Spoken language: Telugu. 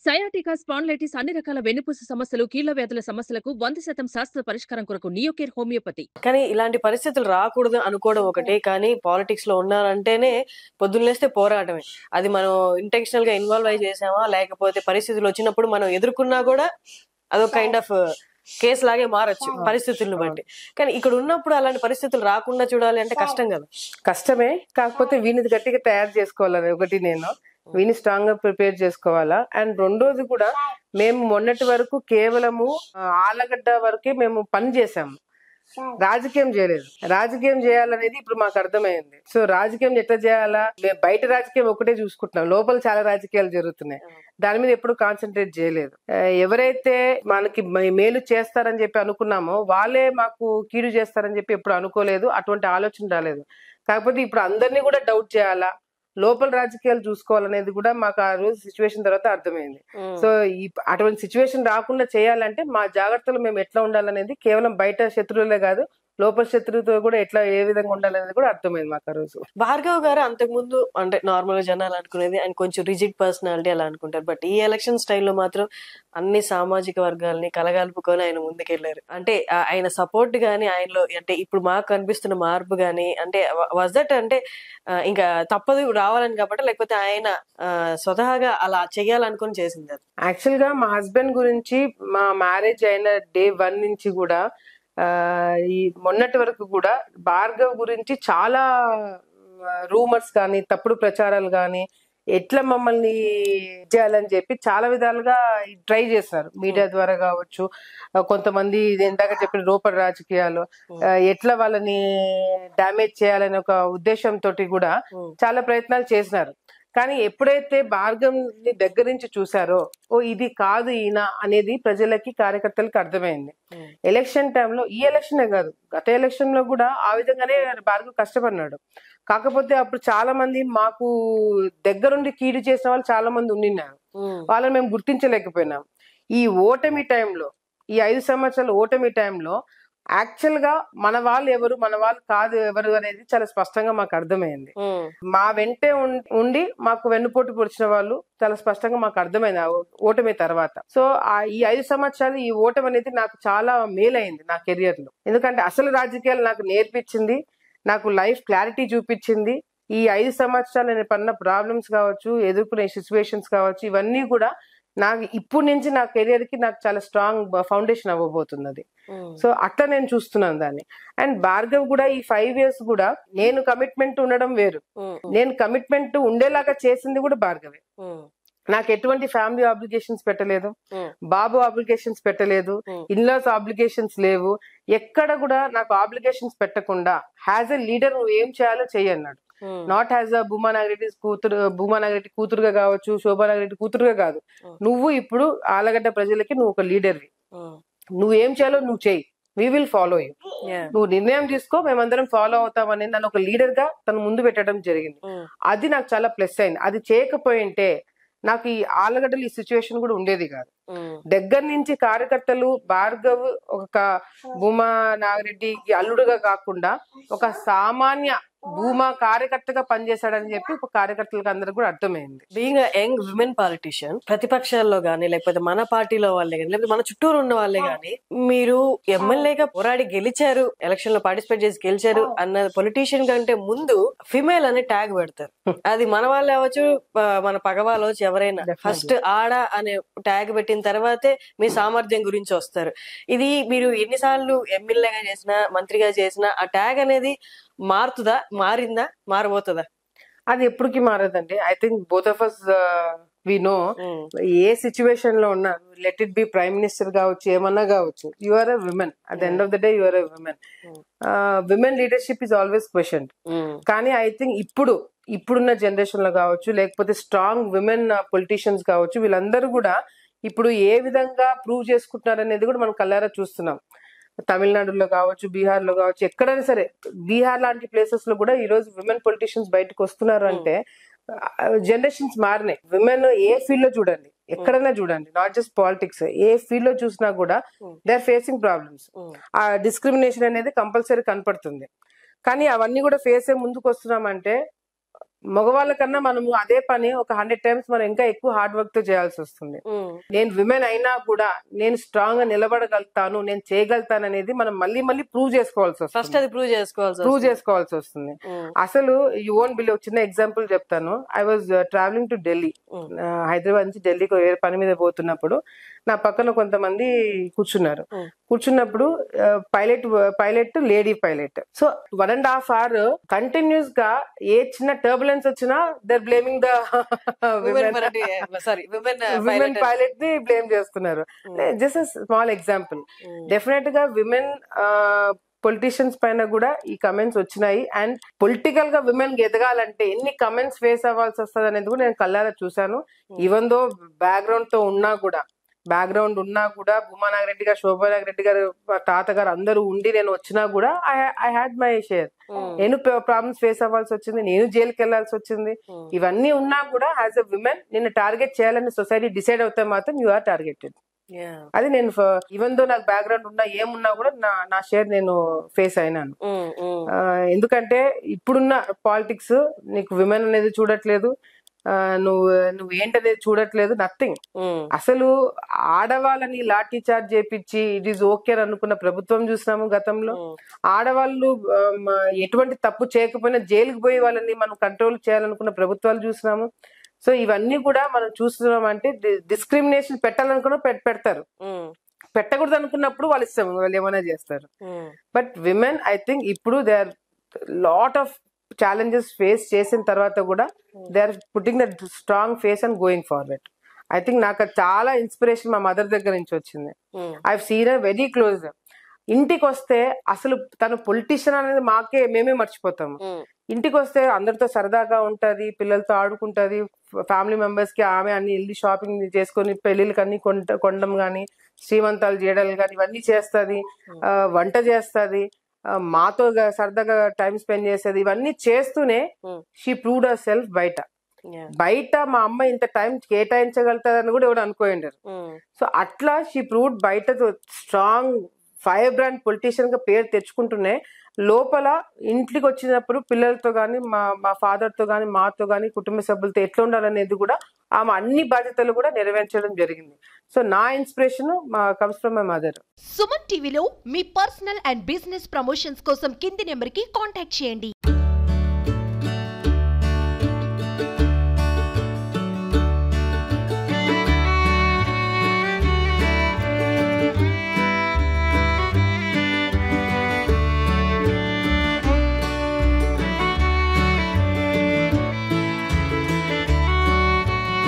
సయాటికా, స్పాండిలైటిస్ అన్ని రకాల వెన్నుపూస సమస్యలు, కీళ్ల వ్యాధుల సమస్యలకు 100% శాస్త్ర పరిష్కారం కొరకు నియోకేర్ హోమియోపతి. కానీ ఇలాంటి పరిస్థితులు రాకూడదు అనుకోవడం ఒకటే, కానీ పాలిటిక్స్ లో ఉన్నారంటేనే పొద్దున్న లేస్తే పోరాటమే. అది మనం ఇంటెన్షనల్ గా ఇన్వాల్వ్ అయి చేసామా, లేకపోతే పరిస్థితులు వచ్చినప్పుడు మనం ఎదుర్కొన్నా కూడా అదొక కైండ్ ఆఫ్ కేసు లాగే మారచ్చు పరిస్థితులను బట్టి. కానీ ఇక్కడ ఉన్నప్పుడు అలాంటి పరిస్థితులు రాకుండా చూడాలి అంటే కష్టం కదా. కష్టమే, కాకపోతే వీనిది గట్టిగా తయారు చేసుకోవాలని ఒకటి నేను వీని స్ట్రాంగ్ గా ప్రిపేర్ చేసుకోవాలా. అండ్ రెండోది కూడా మేము మొన్నటి వరకు కేవలము ఆలగడ్డ వరకే మేము పని చేసాము, రాజకీయం చేయలేదు. రాజకీయం చేయాలనేది ఇప్పుడు మాకు అర్థమైంది. సో రాజకీయం ఎట్లా చేయాలా, బయట రాజకీయం ఒకటే చూసుకుంటున్నాం, లోపల చాలా రాజకీయాలు జరుగుతున్నాయి. దాని మీద ఎప్పుడు కాన్సన్ట్రేట్ చేయలేదు. ఎవరైతే మనకి మేలు చేస్తారని చెప్పి అనుకున్నామో వాళ్ళే మాకు కీడు చేస్తారని చెప్పి ఎప్పుడు అనుకోలేదు, అటువంటి ఆలోచన రాలేదు. కాకపోతే ఇప్పుడు అందరినీ కూడా డౌట్ చేయాలా, లోపల రాజకీయాలు చూసుకోవాలనేది కూడా మాకు ఆ రోజు సిచ్యువేషన్ తర్వాత అర్థమైంది. సో అటువంటి సిచ్యువేషన్ రాకుండా చేయాలంటే మా జాగ్రత్తలు మేము ఎట్లా ఉండాలనేది కేవలం బయట శత్రువులే కాదు, లోపల శత్రువుతో కూడా ఎట్లా ఏ విధంగా ఉండాలనేది కూడా అర్థమైంది మాకు ఆ రోజు. భార్గవ్ గారు అంతకుముందు అంటే నార్మల్ గా జనాలు అనుకునేది ఆయన కొంచెం రిజిడ్ పర్సనాలిటీ అలా అనుకుంటారు. బట్ ఈ ఎలక్షన్ స్టైల్లో మాత్రం అన్ని సామాజిక వర్గాలని కలగలుపుకొని ఆయన ముందుకెళ్లారు. అంటే ఆయన సపోర్ట్ గానీ, ఆయనలో అంటే ఇప్పుడు మాకు కనిపిస్తున్న మార్పు గానీ, అంటే వాజ్ దట్ అంటే ఇంకా తప్పదు రావాలని కాబట్టి, లేకపోతే ఆయన స్వతహాగా అలా చెయ్యాలనుకుని చేసింది? యాక్చువల్ గా మా హస్బెండ్ గురించి మా మ్యారేజ్ అయిన డే 1 నుంచి కూడా ఈ మొన్నటి వరకు కూడా భార్గవ్ గురించి చాలా రూమర్స్ కానీ, తప్పుడు ప్రచారాలు కానీ, ఎట్లా మమ్మల్ని చేయాలని చెప్పి చాలా విధాలుగా ట్రై చేస్తారు. మీడియా ద్వారా కావచ్చు, కొంతమంది ఇందాక చెప్పిన లోపల రాజకీయాలు ఎట్లా వాళ్ళని డ్యామేజ్ చేయాలనే ఒక ఉద్దేశంతో కూడా చాలా ప్రయత్నాలు చేసినారు. కానీ ఎప్పుడైతే భార్గవ్ ని దగ్గర నుంచి చూసారో, ఓ ఇది కాదు ఈయన అనేది ప్రజలకి, కార్యకర్తలకి అర్థమైంది. ఎలక్షన్ టైంలో, ఈ ఎలక్షనే కాదు గత ఎలక్షన్ లో కూడా ఆ విధంగానే భార్గవ్ కష్టపడినాడు. కాకపోతే అప్పుడు చాలా మంది మాకు దగ్గరుండి కీడు చేసిన వాళ్ళు చాలా మంది ఉండినారు, వాళ్ళని మేము గుర్తించలేకపోయినాం. ఈ ఓటమి టైంలో, ఈ 5 సంవత్సరాల ఓటమి టైంలో యాక్చువల్ గా మన వాళ్ళు ఎవరు, మన వాళ్ళు కాదు ఎవరు అనేది చాలా స్పష్టంగా మాకు అర్థమైంది. మా వెంటే ఉండి మాకు వెన్నుపోటు పొడిచిన వాళ్ళు చాలా స్పష్టంగా మాకు అర్థమైంది ఓటమి తర్వాత. సో ఈ 5 సంవత్సరాలు ఈ ఓటమి అనేది నాకు చాలా మేలైంది నా కెరియర్ లో. ఎందుకంటే అసలు రాజకీయాలు నాకు నేర్పించింది, నాకు లైఫ్ క్లారిటీ చూపించింది. ఈ 5 సంవత్సరాలు నేను పడిన ప్రాబ్లమ్స్ కావచ్చు, ఎదుర్కొనే సిచ్యువేషన్స్ కావచ్చు, ఇవన్నీ కూడా నాకు ఇప్పటి నుంచి నా కెరియర్ కి నాకు చాలా స్ట్రాంగ్ ఫౌండేషన్ అవ్వబోతున్నది. సో అట్లా నేను చూస్తున్నాను దాన్ని. అండ్ భార్గవ్ కూడా ఈ 5 years కూడా నేను కమిట్మెంట్ ఉండడం వేరు, నేను కమిట్మెంట్ ఉండేలాగా చేసింది కూడా భార్గవే. నాకు ఎటువంటి ఫ్యామిలీ ఆబ్లిగేషన్స్ పెట్టలేదు, బాబు ఆబ్లిగేషన్స్ పెట్టలేదు, ఇన్లాస్ ఆబ్లిగేషన్స్ లేవు. ఎక్కడ కూడా నాకు ఆబ్లిగేషన్స్ పెట్టకుండా హ్యాజ్ ఎ లీడర్ నువ్వు ఏం చేయాలో చెయ్యన్నాడు. Not as a Bhuma Nagireddy కూతురుగా కావచ్చు, శోభా నాగిరెడ్డి కూతురుగా కాదు, నువ్వు ఇప్పుడు ఆలగడ్డ ప్రజలకి నువ్వు ఒక లీడర్వి, నువ్వు ఏం చేయాలో నువ్వు చెయ్యి, వీ విల్ ఫాలో యూ, నువ్వు నిర్ణయం తీసుకో, మేమందరం ఫాలో అవుతాం అనేది నన్ను ఒక లీడర్ గా తను ముందు పెట్టడం జరిగింది. అది నాకు చాలా ప్లస్ అయింది. అది చేయకపోయింటే నాకు ఈ ఆలగడ్డలు ఈ సిచ్యువేషన్ కూడా ఉండేది కాదు. దగ్గర నుంచి కార్యకర్తలు భార్గవ్ ఒక భూమా నాగిరెడ్డికి అల్లుడుగా కాకుండా ఒక సామాన్య భూమా కార్యకర్తగా పనిచేశాడని చెప్పి ఒక కార్యకర్తలకు అందరికి కూడా అర్థమైంది. బీయింగ్ యంగ్ విమెన్ పాలిటిషియన్, ప్రతిపక్షాల్లో గానీ, లేకపోతే మన పార్టీలో వాళ్ళే గానీ, లేకపోతే మన చుట్టూరు ఉన్న వాళ్ళే గానీ, మీరు ఎమ్మెల్యేగా పోరాడి గెలిచారు, ఎలక్షన్ లో పార్టిసిపేట్ చేసి గెలిచారు అన్న పొలిటీషియన్ కంటే ముందు ఫిమేల్ అనే ట్యాగ్ పెడతారు. అది మన వాళ్ళు అవ్వచ్చు, మన పగ వాళ్ళు అవ్వచ్చు, ఎవరైనా ఫస్ట్ ఆడ అనే ట్యాగ్ పెట్టిన తర్వాతే మీ సామర్థ్యం గురించి వస్తారు. ఇది మీరు ఎన్నిసార్లు ఎమ్మెల్యేగా చేసినా, మంత్రిగా చేసినా ఆ ట్యాగ్ అనేది మారుతుందా, మారిందా, మారబోతుందా? అది ఎప్పటికీ మారదండి. I think both of us we know, a situation లో ఉన్నా, let it be prime minister కావచ్చు, ఏమన్నా కావచ్చు, you are a women. At the end of the day you are a women. Women leadership is always questioned. కానీ ఐ థింక్ ఇప్పుడున్న జనరేషన్ లో కావచ్చు, లేకపోతే స్ట్రాంగ్ విమెన్ పొలిటీషియన్స్ కావచ్చు, వీళ్ళందరూ కూడా ఇప్పుడు ఏ విధంగా ప్రూవ్ చేసుకుంటున్నారు అనేది కూడా మనం కళ్ళారా చూస్తున్నాం. తమిళనాడులో కావచ్చు, బీహార్ లో కావచ్చు, ఎక్కడైనా సరే, బీహార్ లాంటి ప్లేసెస్ లో కూడా ఈ రోజు విమెన్ పొలిటీషియన్స్ బయటకు వస్తున్నారు. అంటే జనరేషన్స్ మారినాయి. విమెన్ ఏ ఫీల్డ్ లో చూడండి, ఎక్కడైనా చూడండి, not just politics, A field లో చూసినా కూడా దే ఆర్ ఫేసింగ్ ప్రాబ్లమ్స్. ఆ డిస్క్రిమినేషన్ అనేది కంపల్సరీ కనపడుతుంది. కానీ అవన్నీ కూడా ఫేస్ అయ్యి ముందుకు వస్తున్నామంటే మగవాళ్ళ కన్నా మనము అదే పని ఒక 100 times మనం ఇంకా ఎక్కువ హార్డ్ వర్క్ తో చేయాల్సి వస్తుంది. నేను విమెన్ అయినా కూడా నేను స్ట్రాంగ్ గా నిలబడగలుగుతాను, నేను చేయగలుగుతాను అనేది మనం మళ్ళీ మళ్ళీ ప్రూవ్ చేసుకోవాల్సి వస్తుంది. ఫస్ట్ అది ప్రూవ్ చేసుకోవాల్సి వస్తుంది. అసలు యూ ఓన్ బిలీవ్, చిన్న ఎగ్జాంపుల్ చెప్తాను. I was travelling to Delhi, Hyderabad నుంచి ఢిల్లీకి వేరే పని మీద పోతున్నప్పుడు నా పక్కన కొంతమంది కూర్చున్నప్పుడు pilot lady pilot. So 1.5 hours continuous గా ఏ చిన్న టర్బులెన్స్ వచ్చినా they're blaming the women pilot ని బ్లేమ్ చేస్తున్నారు. Just small example. డెఫినెట్ గా విమెన్ పొలిటీషియన్స్ పైన కూడా ఈ కమెంట్స్ వచ్చినాయి. అండ్ పొలిటికల్ గా విమెన్ ఎదగాలంటే ఎన్ని కమెంట్స్ ఫేస్ అవ్వాల్సి వస్తుంది అనేది కూడా నేను కళ్ళారా చూసాను. ఈవెన్ దో బ్యాక్గ్రౌండ్ ఉన్నా కూడా భూమా నాగిరెడ్డి గారు, శోభా నాగిరెడ్డి గారు, తాతగారు అందరూ ఉండి నేను వచ్చినా కూడా ఐ హ్యాడ్ మై షేర్. నేను ప్రాబ్లమ్స్ ఫేస్ అవ్వాల్సి వచ్చింది, నేను జైలుకి వెళ్లాల్సి వచ్చింది. ఇవన్నీ ఉన్నా కూడా యాజ్ అ విమెన్ నిన్ను టార్గెట్ చేయాలని సొసైటీ డిసైడ్ అవుతే మాత్రం యు ఆర్ టార్గెటెడ్. అది నేను ఈవెన్ దో నాకు బ్యాక్గ్రౌండ్ ఉన్నా ఏమున్నా కూడా నా షేర్ నేను ఫేస్ అయినాను. ఎందుకంటే ఇప్పుడున్న పాలిటిక్స్ నీకు విమెన్ అనేది చూడట్లేదు, నువ్వు ఏంటనేది చూడట్లేదు, నథింగ్. అసలు ఆడవాళ్ళని లాఠీ చార్జ్ చేపించి ఇట్ ఈస్ ఓకే అనుకున్న ప్రభుత్వం చూసినాము గతంలో. ఆడవాళ్ళు ఎటువంటి తప్పు చేయకపోయినా జైలుకి పోయి వాళ్ళని మనం కంట్రోల్ చేయాలనుకున్న ప్రభుత్వాలు చూసినాము. సో ఇవన్నీ కూడా మనం చూస్తున్నాం. అంటే డిస్క్రిమినేషన్ పెట్టాలనుకున్నా పెడతారు, పెట్టకూడదు అనుకున్నప్పుడు వాళ్ళు ఇష్టం, వాళ్ళు ఏమైనా చేస్తారు. బట్ విమెన్ ఐ థింక్ ఇప్పుడు they are lot of challenges face చేసిన తర్వాత కూడా they are putting the strong face and going forward. I think నాకు చాలా ఇన్స్పిరేషన్ మా మదర్ దగ్గర నుంచి వచ్చింది. I seen her very close. ఇంటికి వస్తే అసలు తను పొలిటీషియన్ అనేది మేమే మర్చిపోతాము. ఇంటికి వస్తే అందరితో సరదాగా ఉంటది, పిల్లలతో ఆడుకుంటది, ఫ్యామిలీ మెంబర్స్ కి ఆమె అన్ని వెళ్ళి షాపింగ్ చేసుకొని పెళ్లిళ్ళకి అన్ని కొనడం గానీ, శ్రీమంతాలు చేయడాలు కానీ ఇవన్నీ చేస్తుంది, వంట చేస్తుంది, మాతో సరదాగా టైం స్పెండ్ చేసేది. ఇవన్నీ చేస్తూనే షీ ప్రూవ్డ్ హర్ సెల్ఫ్. బయట మా అమ్మ ఇంత టైం కేటాయించగలుగుతాదని కూడా ఎవరు అనుకోండారు. సో అట్లా షీ ప్రూవ్డ్ బయట స్ట్రాంగ్ ఫైర్ బ్రాండ్ పొలిటీషియన్ గా పేరు తెచ్చుకుంటూనే లోపల ఇంటికి వచ్చినప్పుడు పిల్లలతో గానీ, మా ఫాదర్ తో గానీ, మాతో గానీ, కుటుంబ సభ్యులతో ఎట్లా ఉండాలనేది కూడా ఆమె అన్ని బాధ్యతలు కూడా నెరవేర్చడం జరిగింది. సో నా inspiration comes from my mother. Suman టీవీలో మీ పర్సనల్ అండ్ బిజినెస్ ప్రమోషన్స్ కోసం కింది నెంబర్ కి కాంటాక్ట్ చేయండి.